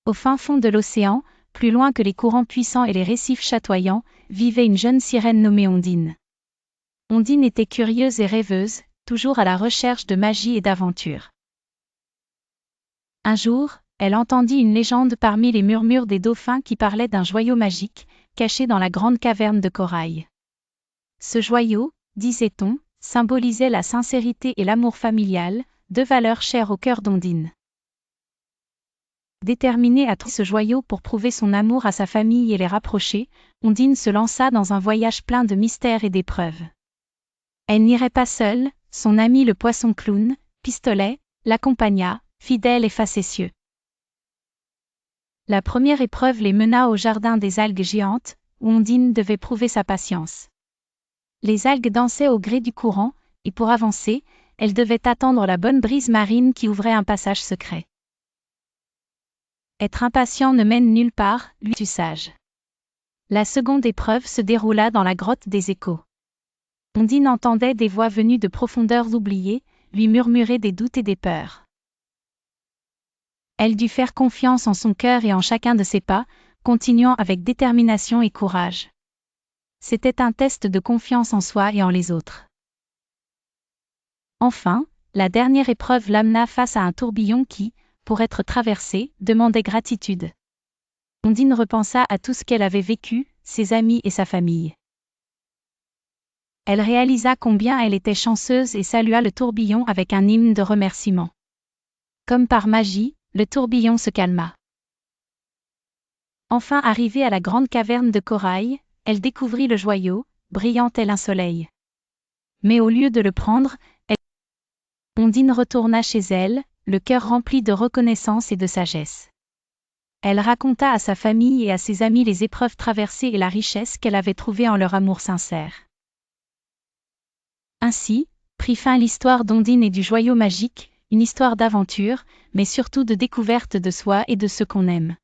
Au fin fond de l'océan, plus loin que les courants puissants et les récifs chatoyants, vivait une jeune sirène nommée Ondine. Ondine était curieuse et rêveuse, toujours à la recherche de magie et d'aventure. Un jour, elle entendit une légende parmi les murmures des dauphins qui parlait d'un joyau magique, caché dans la grande caverne de corail. Ce joyau, disait-on, symbolisait la sincérité et l'amour familial, deux valeurs chères au cœur d'Ondine. Déterminée à trouver ce joyau pour prouver son amour à sa famille et les rapprocher, Ondine se lança dans un voyage plein de mystères et d'épreuves. Elle n'irait pas seule, son ami le poisson clown, Pistolet, l'accompagna, fidèle et facétieux. La première épreuve les mena au jardin des algues géantes, où Ondine devait prouver sa patience. Les algues dansaient au gré du courant, et pour avancer, elle devait attendre la bonne brise marine qui ouvrait un passage secret. Être impatient ne mène nulle part, lui fut sage. La seconde épreuve se déroula dans la grotte des échos. Ondine entendait des voix venues de profondeurs oubliées, lui murmurer des doutes et des peurs. Elle dut faire confiance en son cœur et en chacun de ses pas, continuant avec détermination et courage. C'était un test de confiance en soi et en les autres. Enfin, la dernière épreuve l'amena face à un tourbillon qui, pour être traversé, demandait gratitude. Ondine repensa à tout ce qu'elle avait vécu, ses amis et sa famille. Elle réalisa combien elle était chanceuse et salua le tourbillon avec un hymne de remerciement. Comme par magie, le tourbillon se calma. Enfin arrivée à la grande caverne de corail, elle découvrit le joyau, brillant tel un soleil. Mais au lieu de le prendre, Ondine retourna chez elle, le cœur rempli de reconnaissance et de sagesse. Elle raconta à sa famille et à ses amis les épreuves traversées et la richesse qu'elle avait trouvée en leur amour sincère. Ainsi, prit fin l'histoire d'Ondine et du joyau magique, une histoire d'aventure, mais surtout de découverte de soi et de ce qu'on aime.